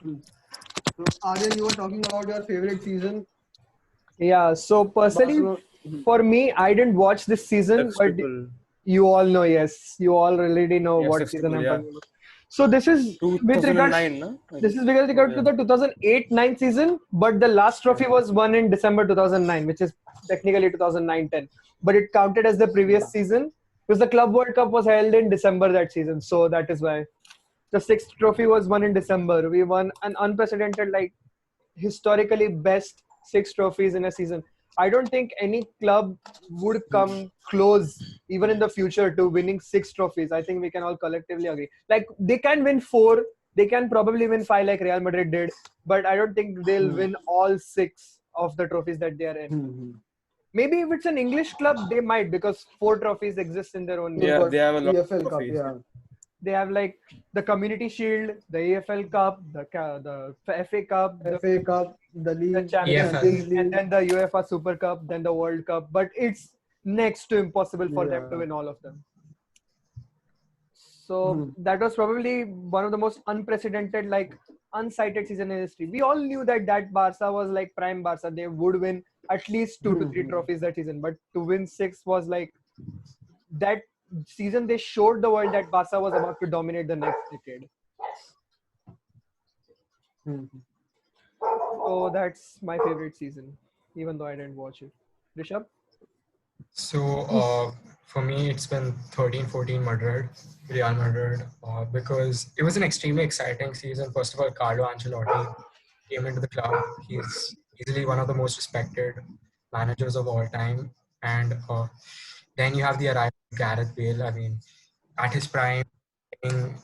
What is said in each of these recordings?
So, Aryan, you were talking about your favorite season. Yeah, so personally, Barcelona. for me, I didn't watch this season, F but triple. you all know, yes, you all already know Yes, what F season triple. I'm Yeah. talking about. So this is with regards, 2009, no? this is with regard to the 2008-9 season, but the last trophy was won in December 2009, which is technically 2009-10, but it counted as the previous season because the Club World Cup was held in December that season, so that is why the sixth trophy was won in December. We won an unprecedented, like, historically best six trophies in a season. I don't think any club would come close, even in the future, to winning six trophies. I think we can all collectively agree. Like, they can win four, they can probably win five, like Real Madrid did, but I don't think they'll win all six of the trophies that they are in. Maybe if it's an English club, they might, because four trophies exist in their own name. Yeah, they have a lot of EFL Cup, trophies. yeah. They have like the Community Shield, the AFL Cup, the FA Cup, the FA Cup, the the league, Champions EFL. League, and then the UEFA Super Cup, then the World Cup. But it's next to impossible for them to Yeah. win all of them. So that was probably one of the most unprecedented, like, unsighted season in history. We all knew that Barca was like prime Barca. They would win at least 2 to 3 trophies that season. But to win six was like, that season they showed the world that Barca was about to dominate the next decade. So that's my favorite season, even though I didn't watch it. Rishabh? So for me, it's been 13-14 Madrid, Real Madrid, because it was an extremely exciting season. First of all, Carlo Ancelotti came into the club. He's easily one of the most respected managers of all time. And then you have the arrival of Gareth Bale. I mean, at his prime, playing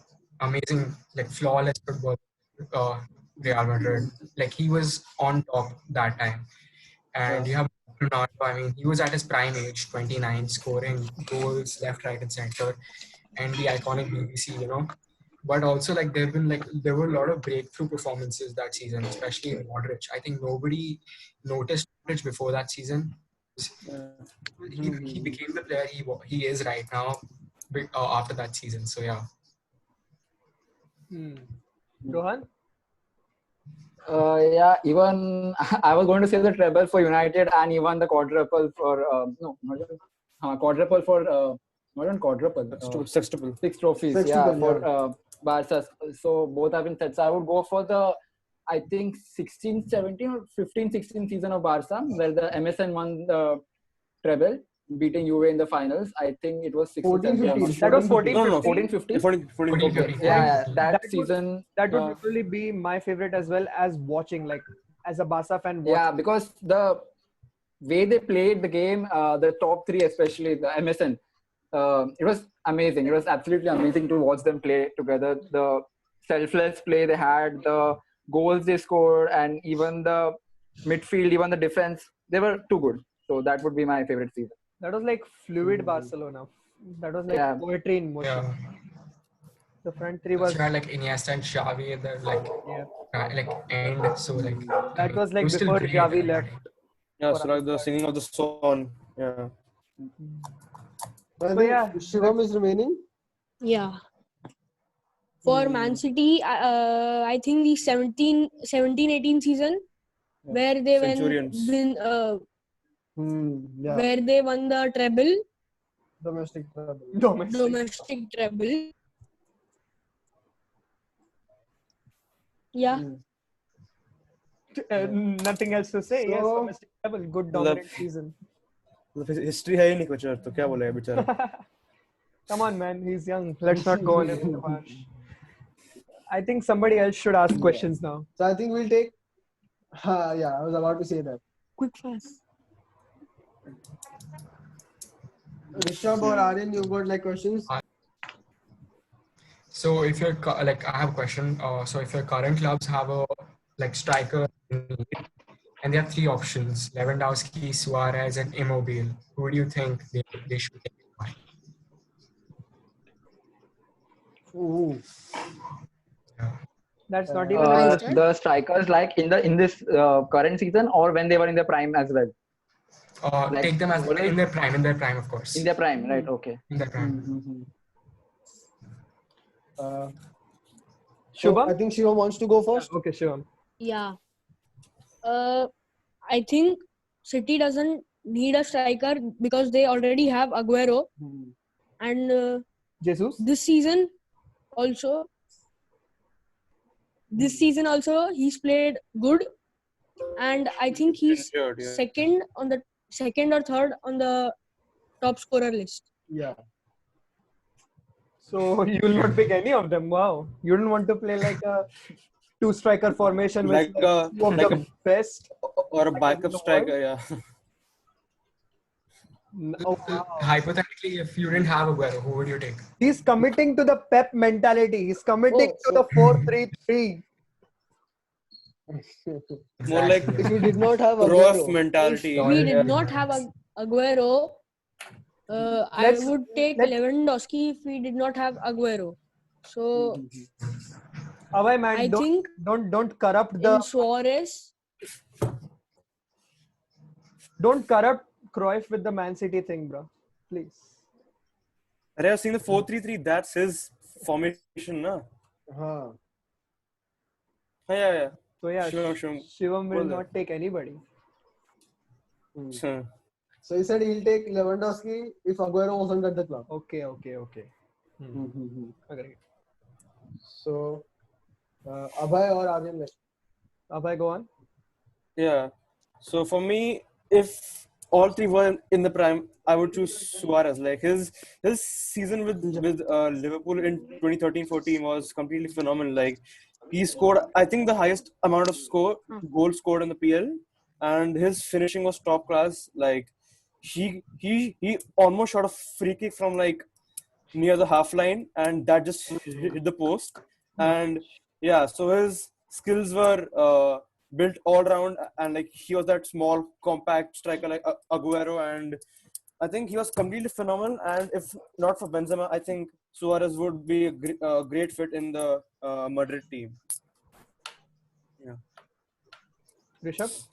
amazing, like flawless football, Real Madrid. Like he was on top that time. And you have Ronaldo. I mean, he was at his prime age, 29, scoring goals left, right, and center, and the iconic BBC. But also, like, there were a lot of breakthrough performances that season, especially in Modric. I think nobody noticed Modric before that season. He became the player he is right now after that season. So yeah. Rohan? Yeah, even I was going to say the treble for United and even the quadruple for quadruple for not even quadruple. Sextuple. Six trophies, for Barca. So both have been set. So I would go for the, I think 16-17 or 15-16 season of Barca, where the MSN won the treble, beating Juve in the finals. I think it was 14-15. That was 14-15. No. 14-15. 14-15. Yeah, that That season. That would literally be my favorite as well, as watching, like, as a Barca fan. Watching. Yeah, because the way they played the game, the top three, especially the MSN, it was amazing. It was absolutely amazing to watch them play together. The selfless play they had, the goals they scored, and even the midfield, even the defense, they were too good. So that would be my favorite season. That was like fluid Barcelona. That was like poetry in motion. Yeah. The front three was So you had like Iniesta and Xavi at the like end. So like that was like it still before brilliant Xavi in that left. day. Yeah, so like the singing of the song. Yeah. So yeah. Shivam is remaining. Yeah. For Man City, I think the 17-18 season, where they where they won the treble, Domestic treble. domestic treble. Yeah. Nothing else to say. Yes, So- domestic treble, good dominant season. History है ही नहीं कुछ और तो क्या बोलेगा बेचारा. Come on, man. He's young. Let's not go on him. I think somebody else should ask questions now. So I think we'll take. Yeah, I was about to say that. Quick fast. Rishabh or Aryan, you've got like questions? So if you're like, I have a question. So if your current clubs have a like striker in need, and they have three options: Lewandowski, Suarez, and Immobile, who do you think they should take? Why? Ooh. Yeah. That's not even a question. The strikers, like in this current season, or when they were in their prime as well. Take them as in their prime, of course. In their prime, right? Okay. In their prime. Shubham? I think Shivam wants to go first. Okay, Shivam. Yeah. I think City doesn't need a striker because they already have Aguero, and Jesus? this season also he's played good, and I think he's Injured, yeah. second or third on the top scorer list. Yeah. So you will not pick any of them. Wow. You don't want to play like a two-striker formation with Like a- two of like the best? Or a backup striker, yeah. Oh, wow. Hypothetically, if you didn't have Aguero, who would you take? He's committing to the Pep mentality. He's committing to the 4-3-3. More like Exactly. If you did not have Rough Aguero, mentality. If we Yeah. did not have Aguero, I Let's- would take let's- Lewandowski if we did not have Aguero. So Away, man. I think Don't corrupt in Suarez, don't corrupt Cruyff with the Man City thing, bro. Please. I have seen the 4-3-3. That's his formation, na? huh. Yeah. So yeah, Shivam. Shivam will Well, not take anybody. Sure. So he said he'll take Lewandowski if Aguero wasn't at the club. Okay. Agreed. So Abhay or Aryan next. Abhay, go on. Yeah. So for me, if all three were in the prime, I would choose Suarez. Like his season with Liverpool in 2013-14 was completely phenomenal. Like he scored, I think, the highest amount of goals scored in the PL, and his finishing was top class. Like he almost shot a free kick from like near the half line, and that just hit the post. And yeah, so his skills were built all around, and like he was that small, compact striker like Aguero, and I think he was completely phenomenal. And if not for Benzema, I think Suarez would be a great fit in the Madrid team. Rishabh?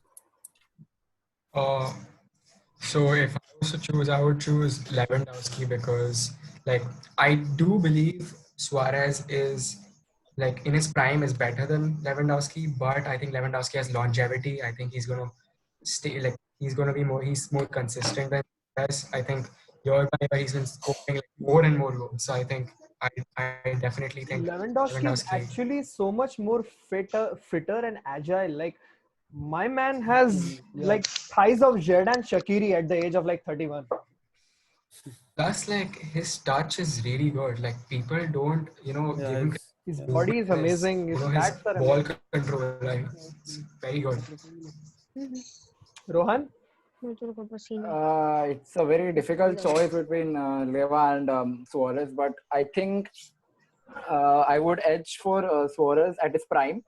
So if I was to choose, I would choose Lewandowski because, like, I do believe Suarez is, like, in his prime is better than Lewandowski, but I think Lewandowski has longevity. I think he's gonna stay, like, he's more consistent than Suarez. I think year by year he's been scoring like more and more goals. So I think I definitely think Lewandowski is actually so much more fitter and agile. Like my man has like thighs of Xherdan Shaqiri at the age of like 31. Plus, like, his touch is really good. Like, people don't, give him His body is amazing. His his stats are ball amazing. control, like, it's very good. Rohan? It's a very difficult choice between Leva and Suarez, but I think I would edge for Suarez at his prime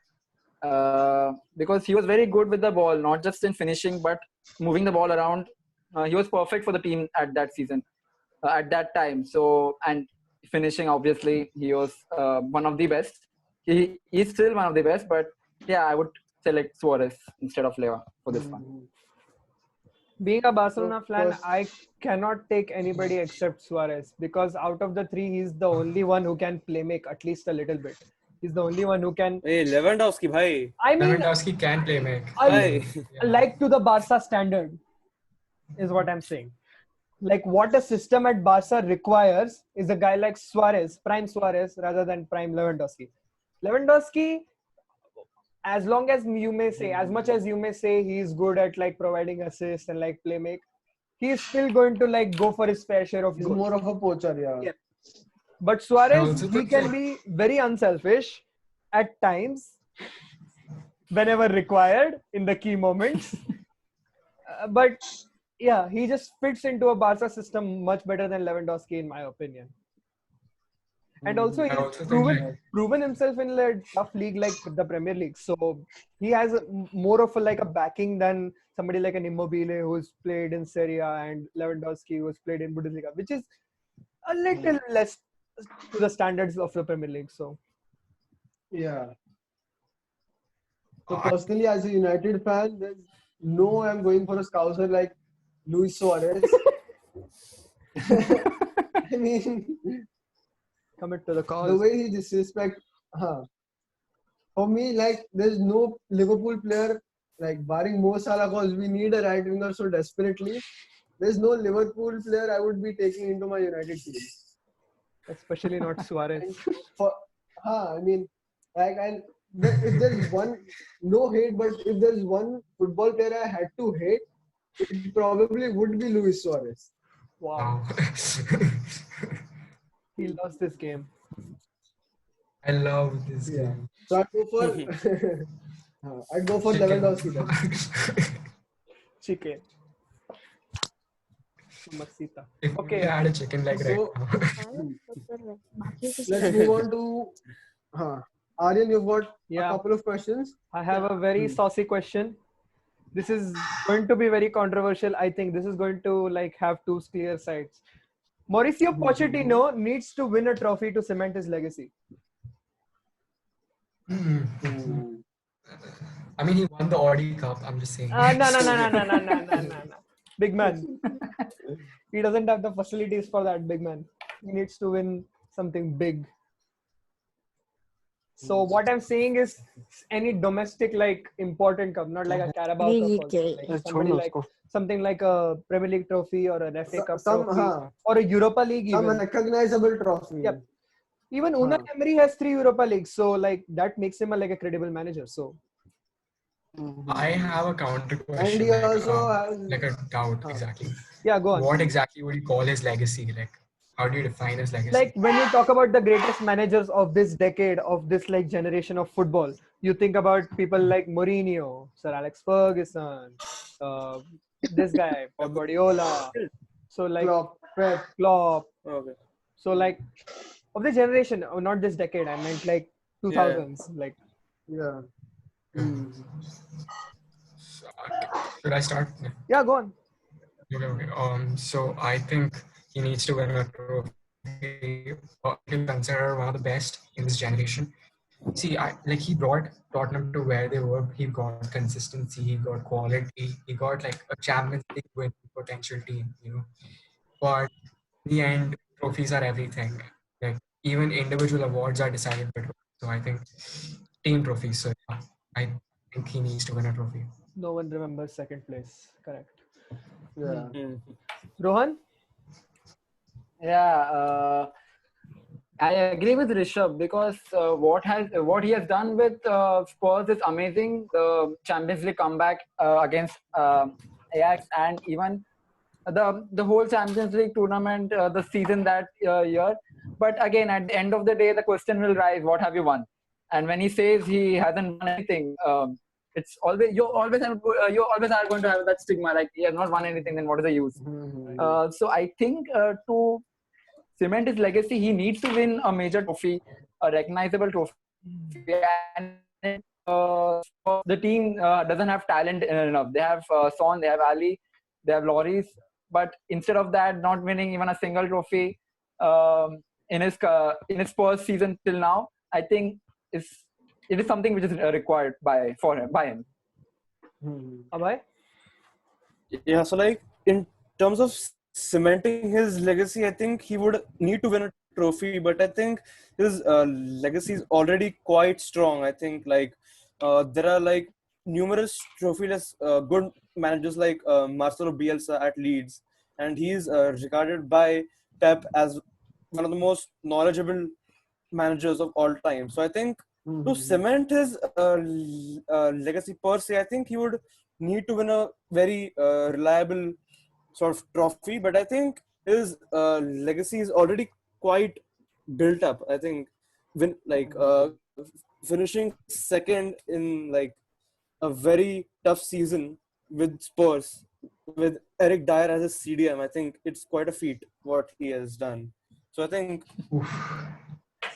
because he was very good with the ball, not just in finishing, but moving the ball around. He was perfect for the team at that season, at that time. So, and finishing, obviously, he was one of the best. He is still one of the best, but yeah, I would select Suarez instead of Leva for this one. Being a Barcelona fan, first- I cannot take anybody except Suarez because out of the three, he's the only one who can play make at least a little bit. He's the only one who can. Hey, Lewandowski, bhai. I mean, Lewandowski can play make. Bhai. like to the Barca standard, is what I'm saying. Like what a system at Barca requires is a guy like Suarez, prime Suarez, rather than prime Lewandowski. Lewandowski, as long as you may say, as much as you may say he's good at like providing assists and like play make, he's still going to like go for his fair share of He's goals. more of a poacher, yeah. Yeah. But Suarez, Also, he can be very unselfish at times, whenever required in the key moments. But yeah, he just fits into a Barca system much better than Lewandowski, in my opinion. And also, I he's also think proven himself in a tough league like the Premier League. So he has more of a backing than somebody like an Immobile who's played in Serie A and Lewandowski who's played in Bundesliga, which is a little less to the standards of the Premier League. So Yeah. So personally, as a United fan, there's no way I'm going for a scouser like Luis Suarez. I mean, commit to the the cause. way he disrespect, for me, like there's no Liverpool player, like barring Mo Salah, cause we need a right winger so desperately. There's no Liverpool player I would be taking into my United team. Especially not Suarez. And for, I mean, like, and if there's one, no hate, but if there's one football player I had to hate, it probably would be Luis Suarez. Wow. Wow. He lost this game. I love this Yeah. game. So I'd go for Chicken. Lewandowski then. Chicken. Masita. If Okay. we had a chicken leg So- right now. Let's move on to Aryan. You've got Yeah. a couple of questions. I have a very saucy question. This is going to be very controversial. I think this is going to like have two clear sides. Mauricio Pochettino needs to win a trophy to cement his legacy. I mean, he won the Audi Cup. I'm just saying. No. Big man. He doesn't have the facilities for that, big man. He needs to win something big. So what I'm saying is any domestic like important cup, not like a Carabao Cup, or something like a Premier League trophy or an FA Cup trophy or a Europa League Some even. recognizable trophy. Yep. Even Unai Emery has 3 Europa Leagues, so like that makes him like a credible manager. So I have a counter question. And he also has like a doubt exactly. yeah, go on. What exactly would you call his legacy? Like, how do you define his legacy? Like when you talk about the greatest managers of this decade, of this like generation of football, you think about people like Mourinho, Sir Alex Ferguson, this guy, Pep Guardiola. So like Klopp. Okay. So like of the generation, not this decade. I meant like 2000s. Like Yeah. Should I start? yeah, go on. Okay. So I think he needs to win a trophy. He can consider one of the best in this generation. See, he brought Tottenham to where they were. He got consistency. He got quality. He got like a Champions League win potential team. But in the end, trophies are everything. Like even individual awards are decided by trophies. So I think team trophies. So yeah, I think he needs to win a trophy. No one remembers second place. Correct. Yeah. Rohan? Yeah, I agree with Rishabh because what he has done with Spurs is amazing. The Champions League comeback against Ajax, and even the whole Champions League tournament, the season that year. But again, at the end of the day, the question will rise: what have you won? And when he says he hasn't won anything, it's always you always are going to have that stigma like he has not won anything. Then what is the use? So I think to cement his legacy, he needs to win a major trophy, a recognizable trophy. And the team doesn't have talent enough. They have Son, they have Ali, they have Lloris, but instead of that, not winning even a single trophy in his first season till now, I think it is something which is required by him. Abhay? Yeah, so like in terms of cementing his legacy, I think he would need to win a trophy, but I think his legacy is already quite strong. I think like there are like numerous trophyless good managers like Marcelo Bielsa at Leeds, and he's regarded by Pep as one of the most knowledgeable managers of all time. So I think to cement his legacy per se, I think he would need to win a very reliable sort of trophy, but I think his legacy is already quite built up. I think when finishing second in like a very tough season with Spurs, with Eric Dyer as a CDM, I think it's quite a feat what he has done. So I think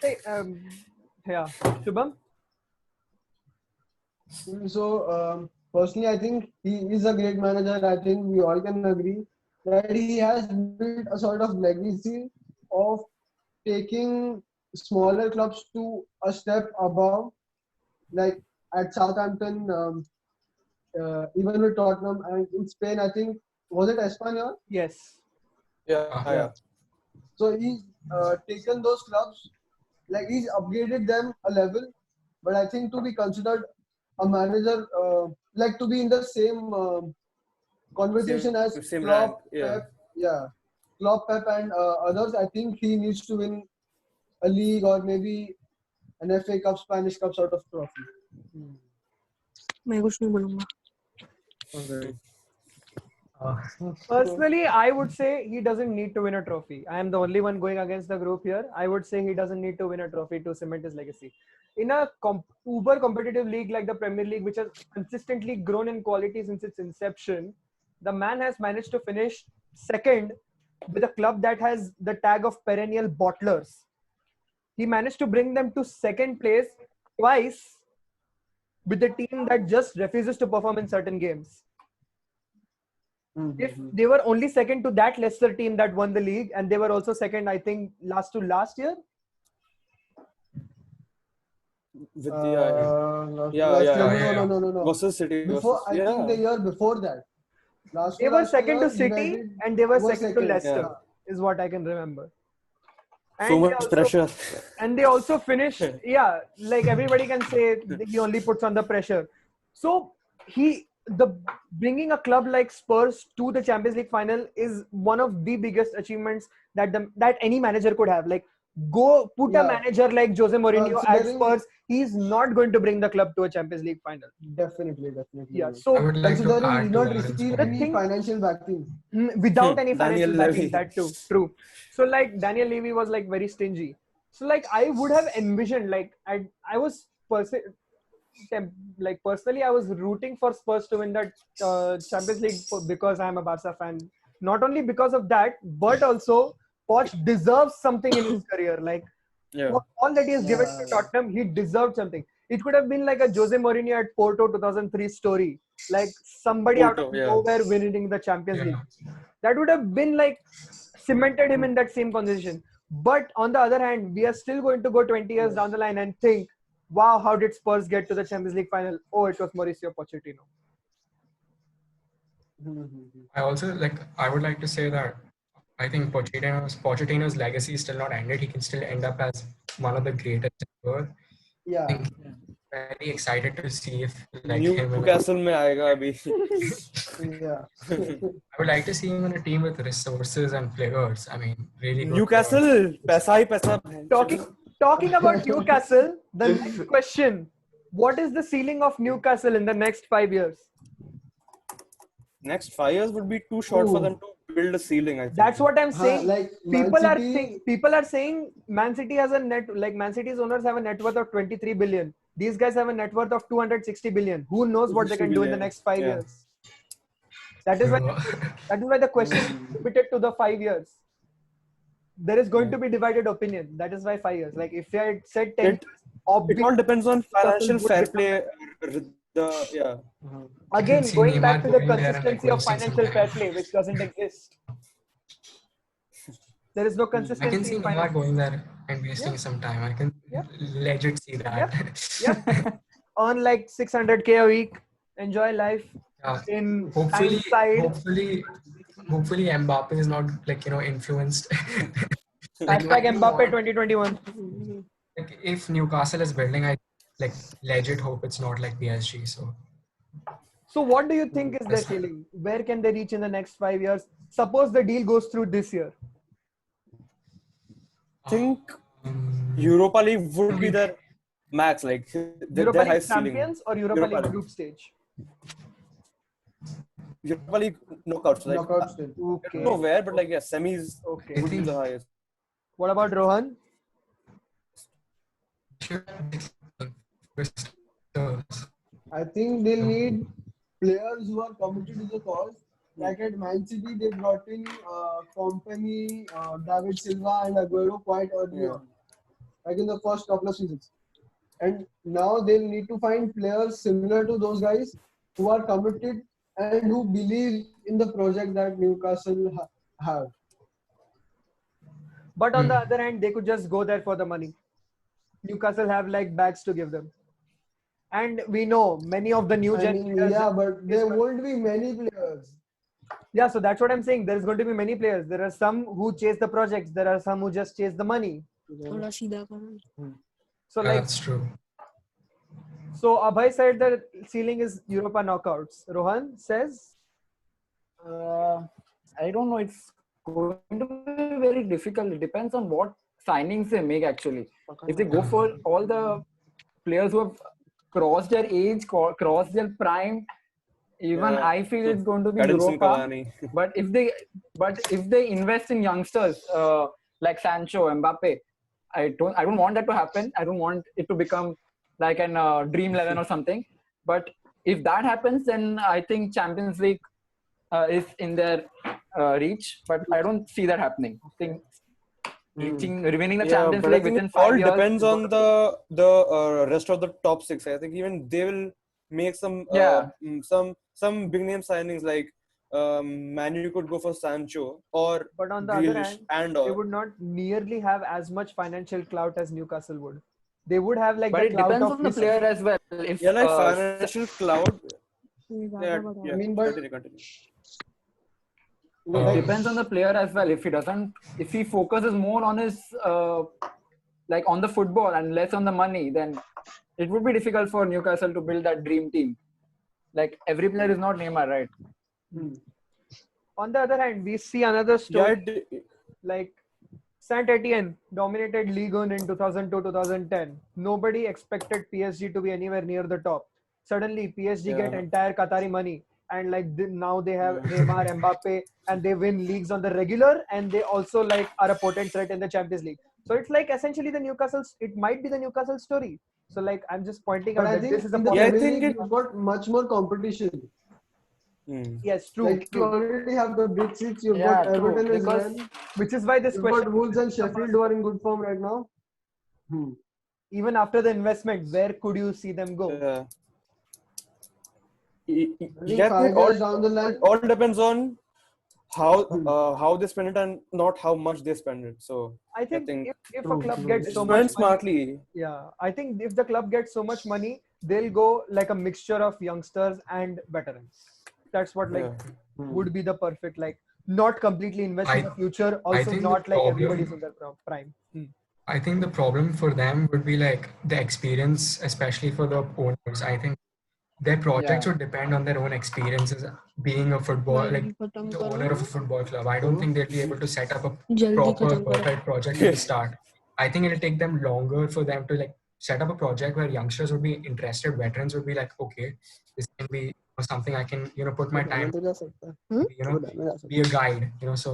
Hey, yeah, Shubham? So personally, I think he is a great manager. I think we all can agree that he has built a sort of legacy of taking smaller clubs to a step above, like at Southampton, even with Tottenham, and in Spain, I think was it Espanyol? Yes. yeah. So he's taken those clubs, like he's upgraded them a level, But I think to be considered a manager, like to be in the same conversation as Same Klopp, rank. Yeah. Pep, yeah, Klopp, Pep, and others, I think he needs to win a league or maybe an FA Cup, Spanish Cup sort of trophy. मैं कुछ नहीं बोलूँगा. Personally, I would say he doesn't need to win a trophy. I am the only one going against the group here. I would say he doesn't need to win a trophy to cement his legacy. In a uber competitive league like the Premier League, which has consistently grown in quality since its inception, the man has managed to finish second with a club that has the tag of perennial bottlers. He managed to bring them to second place twice with a team that just refuses to perform in certain games. If they were only second to that Leicester team that won the league, and they were also second, I think, last year. With the No. versus City. Before, versus, I think the year before that. They were second to City, United and they were was second to second, Leicester, yeah. is what I can remember. so And much pressure. And they also finished, yeah, like everybody can say he only puts on the pressure. So bringing a club like Spurs to the Champions League final is one of the biggest achievements that any manager could have. Like, go put a manager like Jose Mourinho at Spurs, he's not going to bring the club to a Champions League final. Definitely. Yeah, so I would like to considering add he to not Aaron's received point. any financial backing. Without any Daniel financial backing, Levy. that too, true. So like Daniel Levy was like very stingy. So like I would have envisioned, like I was personally I was rooting for Spurs to win that Champions League because I am a Barca fan. Not only because of that, but also Poch deserves something in his career. Like for all that he has given to Tottenham, he deserved something. It could have been like a Jose Mourinho at Porto 2003 story, like somebody out of nowhere winning the Champions League. That would have been like cemented him in that same conversation. But on the other hand, we are still going to go 20 years down the line and think, wow, how did Spurs get to the Champions League final? Oh, it was Mauricio Pochettino. I would like to say that I think Pochettino's legacy is still not ended. He can still end up as one of the greatest ever. Yeah. I think very excited to see if Newcastle mein aayega abhi. Yeah. I would like to see him in a team with resources and players. I mean, really good Newcastle, paisa hi paisa. Talking about Newcastle, the next question: what is the ceiling of Newcastle in the next 5 years? Next 5 years would be too short for them to build a ceiling. I think. That's what I'm saying. Like people are saying Man City has Man City's owners have a net worth of 23 billion. These guys have a net worth of 260 billion. Who knows what they can do in the next 5 years? That is why the question is limited to the 5 years. There is going to be divided opinion. That is why 5 years. Like if I had said 10 years, it all depends on financial fair play. Again, going back to the consistency of financial fair play, which doesn't exist. There is no consistency. I can see Neymar going there and wasting some time. I can legit see that. Earn like 600K a week. Enjoy life. Hopefully Mbappe is not influenced. Hashtag Mbappe 2021. Like if Newcastle is building, I legit hope it's not like PSG. So what do you think is their ceiling? Where can they reach in the next 5 years? Suppose the deal goes through this year. I think Europa League would be their max. Like Europa League champions or Europa League group stage? Europa League knockouts. Knockout stage. I don't know where, but semis would be the highest. What about Rohan? I think they need players who are committed to the cause. Like at Man City, they brought in Kompany, David Silva, and Aguero quite early on, like in the first couple of seasons. And now they need to find players similar to those guys who are committed and who believe in the project that Newcastle have. But on the other hand, they could just go there for the money. Newcastle have bags to give them. And we know many of the new gen players. Yeah, but there won't be many players. Yeah, so that's what I'm saying. There's going to be many players. There are some who chase the projects. There are some who just chase the money. So that's true. So Abhay said the ceiling is Europa knockouts. Rohan says I don't know. It's going to be very difficult. It depends on what signings they make. Actually, if they go for all the players who have crossed their age, crossed their prime, even Yeah. I feel So, it's going to be Edinson Europa. Cavani. But if they invest in youngsters like Sancho, Mbappe, I don't want that to happen. I don't want it to become like an Dream 11 or something. But if that happens, then I think Champions League is in their reach. But I don't see that happening. I think winning the Yeah, Champions but I League think within it all 5 years. depends is on gonna be- the rest of the top six. I think even they will make Yeah. some big name signings like Man U could go for Sancho or but on the other Grealish hand, they would not nearly have as much financial clout as Newcastle would. They would have like But the it clout depends of on the Messi. player as well. If yeah, like financial cloud. Yeah, I mean, but continue. It like, depends on the player as well. If he focuses more on his like on the football and less on the money, then it would be difficult for Newcastle to build that dream team. Like every player is not Neymar, right? On the other hand, we see another Yeah, story like Saint Etienne dominated Ligue 1 in 2002-2010. Nobody expected PSG to be anywhere near the top. Suddenly, PSG get Yeah. entire Qatari money, and like now they have Neymar, Mbappe, and they win leagues on the regular, and they also like are a potent threat in the Champions League. So it's like essentially the Newcastle's. It might be the Newcastle story. So like I'm just pointing but out I that think this is a in the Yeah, I Premier think League it- you've got much more competition. yes, true, Like you true. already have the big six. You've Yeah, got true. Everton as Because well. Which is why this You've question got Wolves and Sheffield who are in good form right now. even after the investment, where could you see them go? Yeah. I think Yeah, I think 5 years down the line. all depends on how they spend it and not how much they spend it. So I think, think if a True, club true. gets so much spend money, smartly. yeah, I think if the club gets so much money, they'll go like a mixture of youngsters and veterans. That's what like Yeah. would be the perfect like not completely invest in I- the future, I also think not the like problem- everybody's in their prime. I think the problem for them would be like the experience, especially for the owners. I think their projects would depend on their own experiences being a football, like the owner of a football club. I don't think they'll be able to set up a proper, perfect project at the start. I think it'll take them longer for them to like set up a project where youngsters would be interested, veterans would be like, okay, this can be something I can, put my time, be a guide, so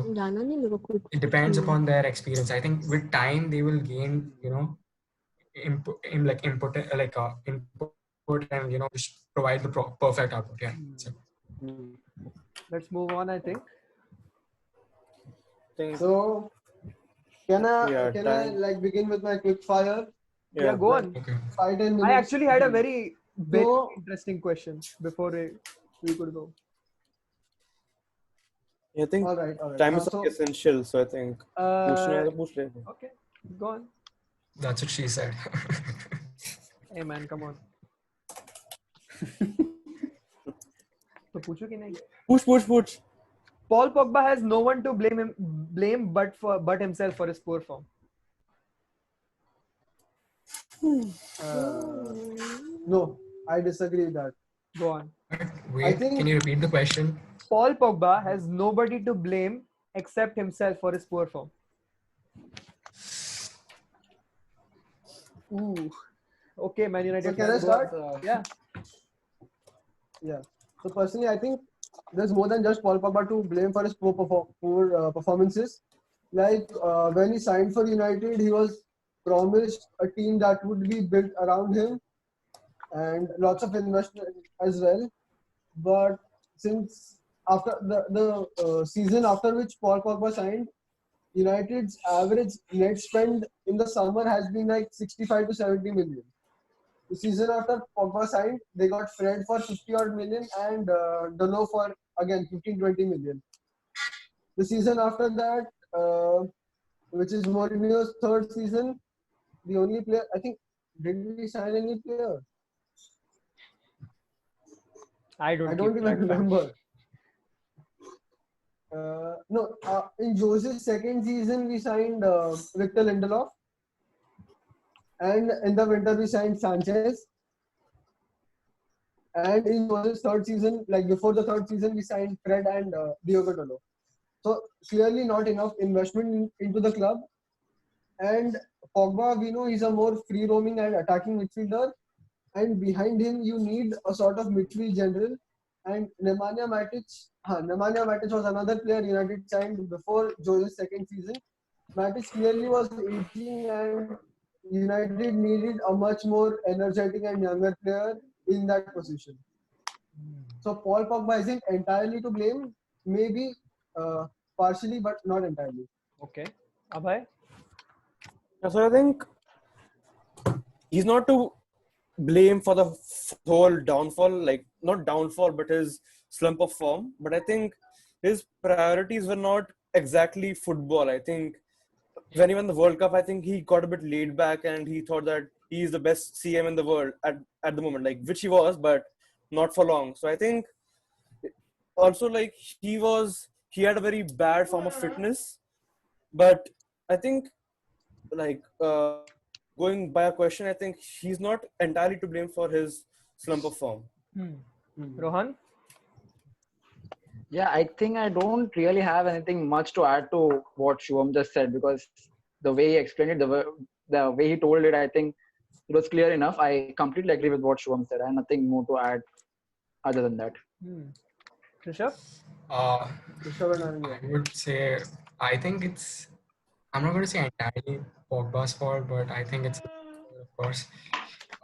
it depends upon their experience. I think with time they will gain, input and just provide the perfect output. Yeah. So, Let's move on. I think. So can I Yeah, time. like begin with my quick fire? Yeah, go on. okay. 5-10 minutes. I actually had a very So- interesting question before we could go. I think All right. time is So essential. So I think पूछने आया तो पूछ लेते हैं. Okay, go on. That's what she said. Hey man, come on. तो पूछो कि नहीं? पूछ. Paul Pogba has no one to blame but himself for his poor form. no, I disagree with that. Go on. Wait, think- can you repeat the question? Paul Pogba has nobody to blame except himself for his poor form. Ooh. Okay, Man United. So can I fans, start? Yeah. Yeah. So personally, I think there's more than just Paul Pogba to blame for his poor performances. Like when he signed for United, he was promised a team that would be built around him and lots of investment as well. But since after the season after which Paul Pogba signed, United's average net spend in the summer has been like 65 to 70 million. The season after Pogba signed, they got Fred for 50 odd million and Dono for again 15-20 million. The season after that, which is Mourinho's third season, the only player I think did we sign any player? I I don't don't keep even track, man. remember. No, in Jose's second season we signed Victor Lindelof, and in the winter we signed Sanchez. And in Jose's third season, like before the third season, we signed Fred and Diogo Dalot. So clearly not enough investment into the club. And Pogba, we know he's a more free roaming and attacking midfielder. And behind him, you need a sort of midfield general. And Nemanja Matic was another player United signed before Jose's second season. Matic clearly was aging, and United needed a much more energetic and younger player in that position. So Paul Pogba isn't entirely to blame, maybe partially, but not entirely. Okay. Abhay? So I think he's not to blame for the whole downfall, like not downfall, but his slump of form. But I think his priorities were not exactly football. I think when he won the World Cup, I think he got a bit laid back and he thought that he is the best CM in the world at the moment, like which he was, but not for long. So I think also like he had a very bad form of fitness, but I think like going by a question, I think he's not entirely to blame for his slump of form. Rohan? Yeah, I think I don't really have anything much to add to what Shubham just said, because the way he explained it, the way he told it, I think it was clear enough. I completely agree with what Shubham said. I have nothing more to add other than that. Rishabh? I would say, I think I'm not going to say entirely Pogba's fault, but I think it's, of course.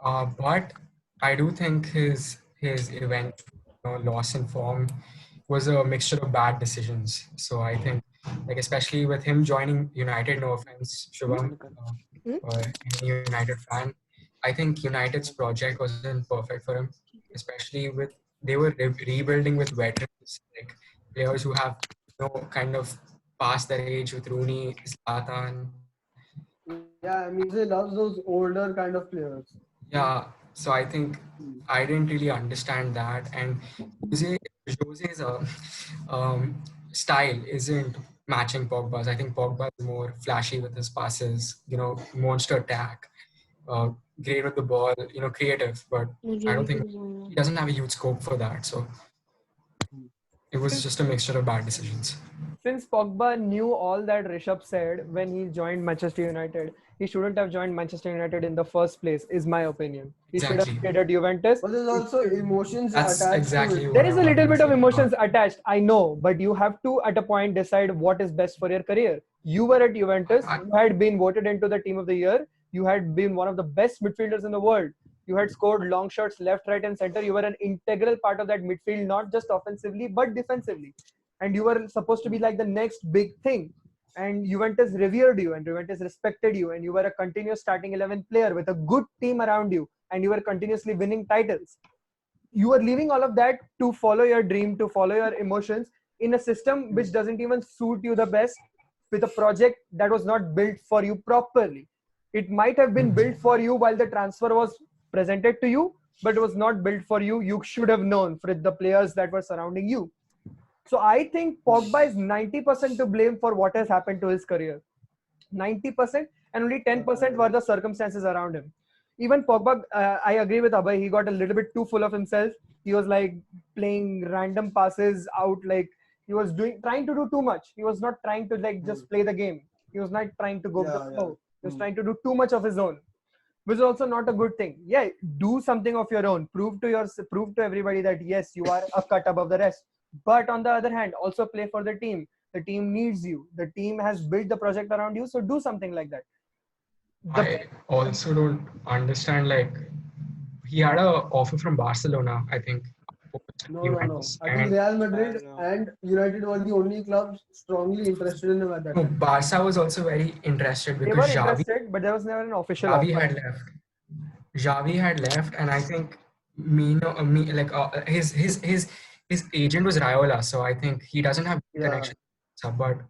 But I do think his event loss in form was a mixture of bad decisions. So I think, like especially with him joining United, no offense, Shubham, or any United fan, I think United's project wasn't perfect for him, especially with they were rebuilding with veterans, like players who have kind of past their age with Rooney, Zlatan. Yeah, I mean, he loves those older kind of players. Yeah, so I think I didn't really understand that, and Jose's style isn't matching Pogba's. I think Pogba is more flashy with his passes, monster attack, great with the ball, creative. But I don't think he doesn't have a huge scope for that. So it was just a mixture of bad decisions. Since Pogba knew all that Rishabh said when he joined Manchester United, he shouldn't have joined Manchester United in the first place, is my opinion. He should have stayed at Juventus. But there's also emotions That's attached exactly to it. what There is a little bit of emotions attached, I know, but you have to at a point decide what is best for your career. You were at Juventus, you had been voted into the team of the year, you had been one of the best midfielders in the world. You had scored long shots left, right, and center. You were an integral part of that midfield, not just offensively, but defensively. And you were supposed to be like the next big thing. And Juventus revered you and Juventus respected you. And you were a continuous starting 11 player with a good team around you. And you were continuously winning titles. You were leaving all of that to follow your dream, to follow your emotions in a system which doesn't even suit you the best, with a project that was not built for you properly. It might have been built for you while the transfer was presented to you, but it was not built for you. You should have known for the players that were surrounding you. So I think Pogba is 90% to blame for what has happened to his career. 90%, and only 10% were the circumstances around him. Even Pogba, I agree with Abhay, he got a little bit too full of himself. He was like playing random passes out, like he was trying to do too much. He was not trying to like just play the game. He was not trying to go with the flow. He was trying to do too much of his own, which is also not a good thing. Yeah, do something of your own. Prove to everybody that yes, you are a cut above the rest. But on the other hand, also play for the team. The team needs you. The team has built the project around you, so do something like that. I also don't understand, like, he had an offer from Barcelona, I think. No. I think Real Madrid and United were the only clubs strongly interested in him at that time. Barca was also very interested They because were interested, but there was never an official Xavi offer. had left. Xavi had left, and I think his agent was Raiola, so I think he doesn't have connection. But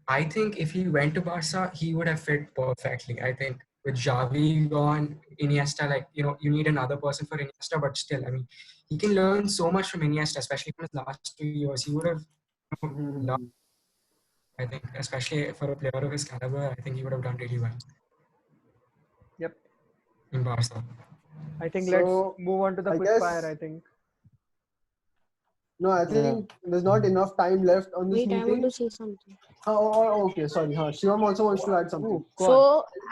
I think if he went to Barca, he would have fit perfectly. I think with Xavi gone, Iniesta, like, you need another person for Iniesta, but still, I mean, he can learn so much from Iniesta, especially from his last 2 years. He would have loved, I think, especially for a player of his caliber, I think he would have done really well. Yep. In Barca. I think let's move on to the quick fire, I think. No, I think there's not enough time left on this Wait, I want meeting. to say something. Okay, sorry. Shivam also wants to add something. Go on. So,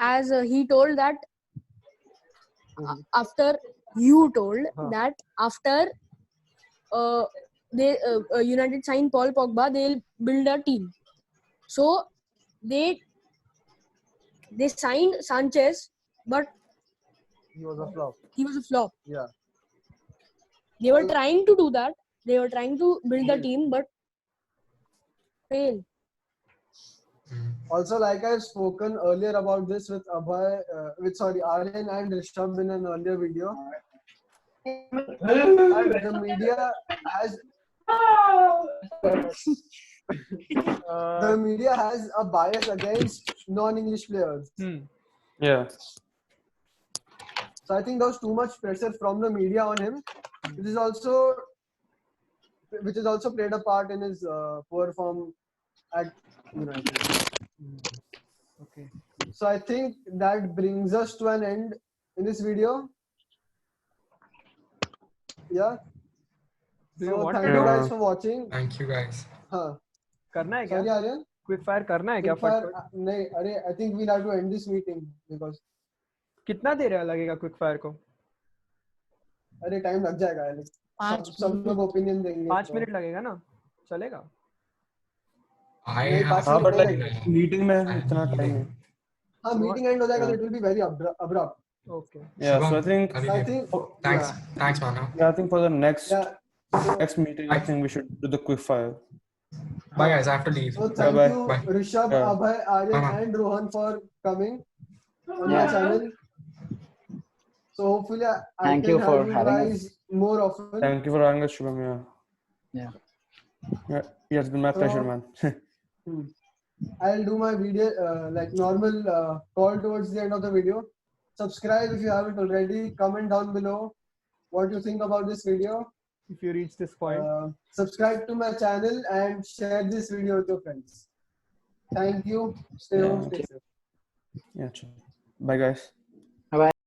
as he told that Mhm. after you told Huh. that after they United signed Paul Pogba, they'll build a team. So they signed Sanchez, but He was a flop. he was a flop. Yeah. They were trying to do that. They were trying to build the team, but failed. Also, like I've spoken earlier about this with Aryan and Rishabh in an earlier video. The media has a bias against non-English players. Yeah. So I think there was too much pressure from the media on him, which is also played a part in his poor form at United. Okay. So I think that brings us to an end in this video. Yeah. Do you So want thank to you do? guys for watching. Thank you guys. हाँ. करना है क्या? Sorry Aryan. Quick fire करना है क्या? Quickfire, फटफट? नहीं, अरे I think we'll have to end this meeting because कितना देर लगेगा quick fire को? अरे time लग जाएगा यार. सब लोग opinion देंगे. 5 मिनट लगेगा ना? चलेगा? I नहीं, have 5 हाँ, but मिनट like नहीं. meeting में I'm इतना time leaving. नहीं. हाँ, meeting end हो जाएगा तो it will be very abrupt. Okay. Yeah, so I Shubham, think I'll be I leaving. think Thanks, thanks, Mana. I think for the next yeah. meeting, I think we should do the quick fire. Bye, guys. I have to leave. So thank Bye-bye. you Bye. Rishabh, Yeah. Abhay, Aryan Bye-bye. and Rohan for coming on my channel. So hopefully I Thank can you for have you having guys more often. Thank you for having us, Shubham. Yeah. Yeah, it's been my pleasure, man. I'll do my video like normal call towards the end of the video. Subscribe if you haven't already. Comment down below what you think about this video. If you reach this point. Subscribe to my channel and share this video with your friends. Thank you. Stay home, stay safe. Yeah, sure. Bye, guys.